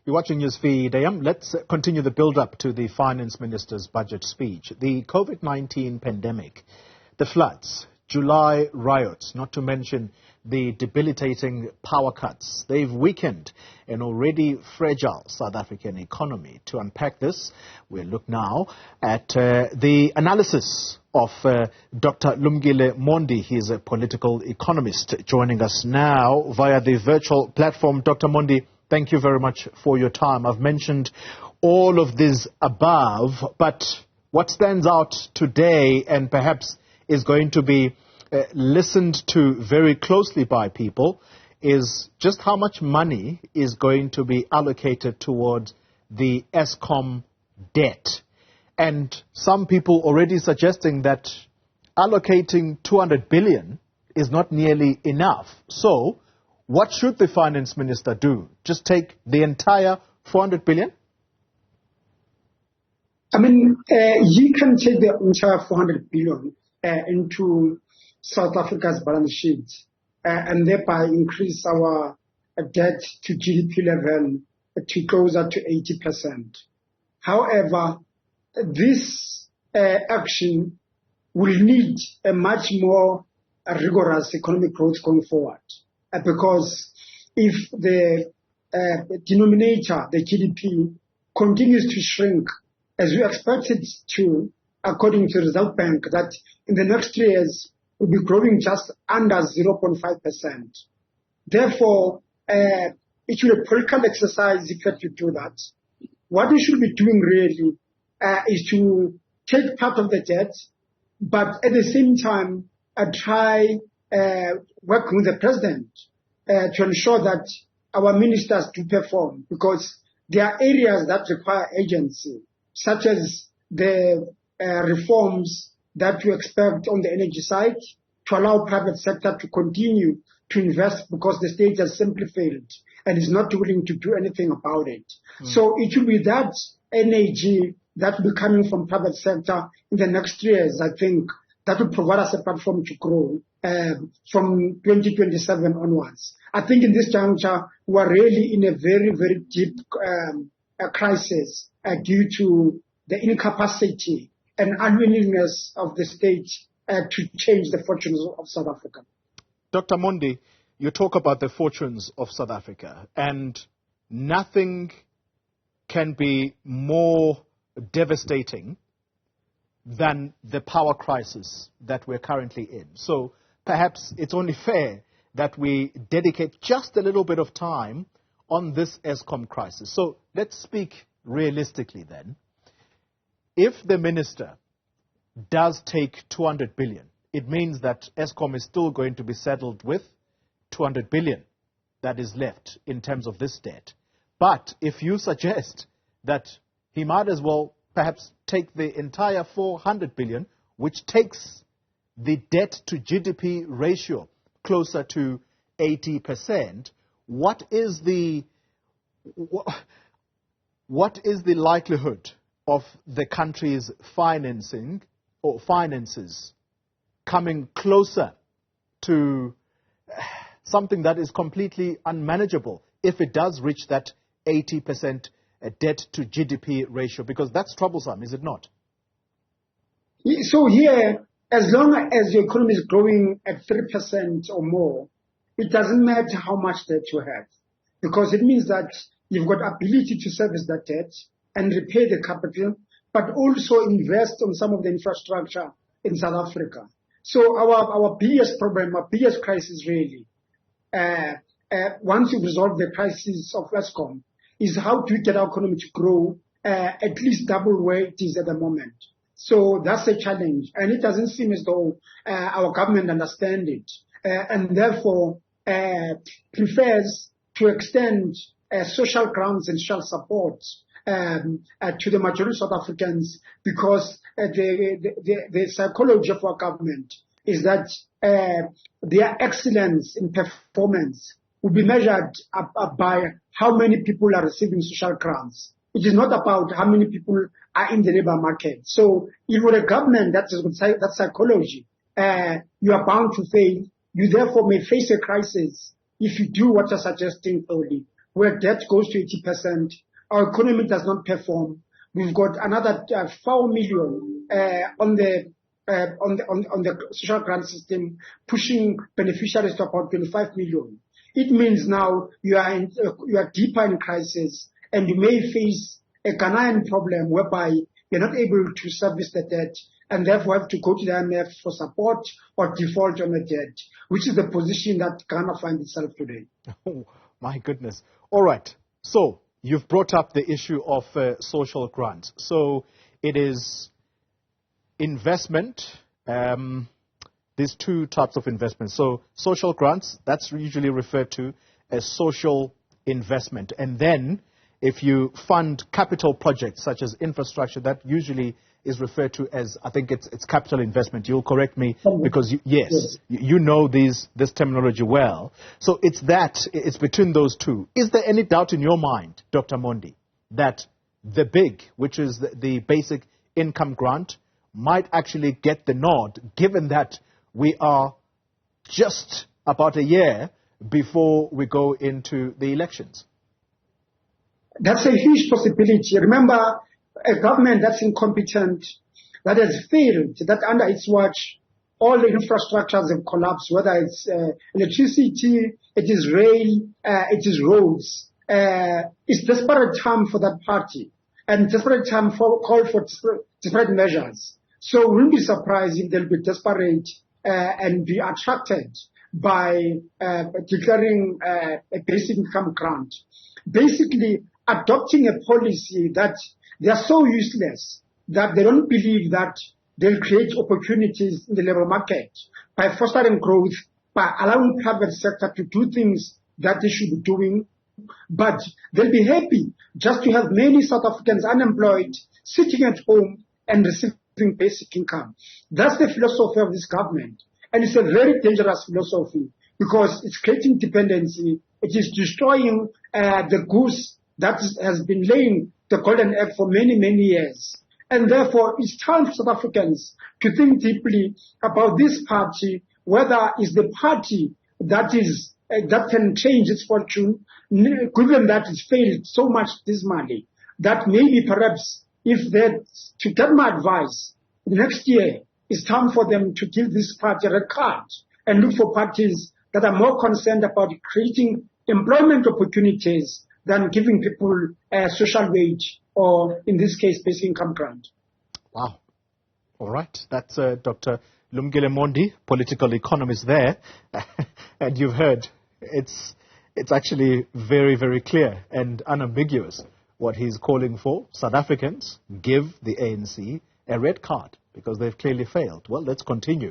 You're watching Newsfeed AM. Let's continue the build-up to the Finance Minister's budget speech. The COVID-19 pandemic, the floods, July riots, not to mention the debilitating power cuts. They've weakened an already fragile South African economy. To unpack this, we'll look now at the analysis of Dr. Lumkile Mondi. He's a political economist joining us now via the virtual platform. Dr. Mondi, thank you very much for your time. I've mentioned all of this above, but what stands out today and perhaps is going to be listened to very closely by people is just how much money is going to be allocated towards the Eskom debt. And some people already suggesting that allocating 200 billion is not nearly enough. So what should the finance minister do? Just take the entire 400 billion? I mean, he can take the entire 400 billion into South Africa's balance sheet and thereby increase our debt to GDP level to closer to 80%. However, this action will need a much more rigorous economic growth going forward because if the denominator, the GDP, continues to shrink as we expect it to, according to the Reserve Bank, that in the next 3 years will be growing just under 0.5%. Therefore, it will be a political exercise if you have to do that. What we should be doing really is to take part of the debt, but at the same time try working with the president to ensure that our ministers do perform, because there are areas that require agency, such as the reforms that we expect on the energy side to allow private sector to continue to invest because the state has simply failed and is not willing to do anything about it. So it will be that energy that will be coming from private sector in the next 3 years, I think, that will provide us a platform to grow from 2027 onwards. I think in this juncture, we are really in a very, very deep crisis due to the incapacity and unwillingness of the state to change the fortunes of South Africa. Dr. Mondi, you talk about the fortunes of South Africa, and nothing can be more devastating than the power crisis that we're currently in. So perhaps it's only fair that we dedicate just a little bit of time on this Eskom crisis. So let's speak realistically then. If the minister does take 200 billion, it means that Eskom is still going to be settled with 200 billion that is left in terms of this debt. But if you suggest that he might as well perhaps take the entire 400 billion, which takes the debt to GDP ratio closer to 80%, what is the likelihood of the country's financing or finances coming closer to something that is completely unmanageable if it does reach that 80% debt to GDP ratio? Because that's troublesome, is it not? So here, as long as your economy is growing at 3% or more, it doesn't matter how much debt you have, because it means that you've got ability to service that debt and repay the capital, but also invest on some of the infrastructure in South Africa. So our biggest problem, our biggest crisis really, once you resolve the crisis of Eskom, is how to get our economy to grow at least double where it is at the moment. So that's a challenge, and it doesn't seem as though our government understands it, and therefore prefers to extend social grants and social support to the majority of South Africans, because the psychology of our government is that their excellence in performance will be measured by how many people are receiving social grants. It is not about how many people are in the labor market. So if you're a government that psychology, you are bound to fail. You therefore may face a crisis if you do what you're suggesting early. where debt goes to 80%, our economy does not perform. We've got another 4 million on the social grant system, pushing beneficiaries to about 25 million. It means now you are deeper in crisis, and you may face a Ghanaian problem whereby you're not able to service the debt, and therefore have to go to the IMF for support or default on the debt, which is the position that Ghana finds itself today. Oh, my goodness. All right. So you've brought up the issue of social grants. So it is investment. There's two types of investment. So social grants, that's usually referred to as social investment. And then if you fund capital projects such as infrastructure, that usually is referred to as, I think it's capital investment. You'll correct me because, you know this terminology well. So it's between those two. Is there any doubt in your mind, Dr. Mondi, that the BIG, which is the basic income grant, might actually get the nod, given that we are just about a year before we go into the elections? That's a huge possibility. Remember, a government that's incompetent, that has failed, that under its watch, all the infrastructures have collapsed, whether it's electricity, it is rail, it is roads. It's desperate time for that party, and desperate time call for desperate measures. So we won't be surprised if they'll be desperate and be attracted by declaring a basic income grant. Basically, adopting a policy that they are so useless that they don't believe that they'll create opportunities in the labor market by fostering growth, by allowing private sector to do things that they should be doing. But they'll be happy just to have many South Africans unemployed, sitting at home and receiving basic income. That's the philosophy of this government. And it's a very dangerous philosophy because it's creating dependency. It is destroying the goose that has been laying the golden egg for many, many years. And therefore, it's time for South Africans to think deeply about this party, whether it's the party that can change its fortune, given that it's failed so much dismally, that maybe perhaps to get my advice, next year it's time for them to give this party a red card and look for parties that are more concerned about creating employment opportunities than giving people a social wage or, in this case, basic income grant. Wow. All right. That's Dr. Lumkile Mondi, political economist there. And you've heard it's actually very, very clear and unambiguous what he's calling for. South Africans, give the ANC a red card because they've clearly failed. Well, let's continue.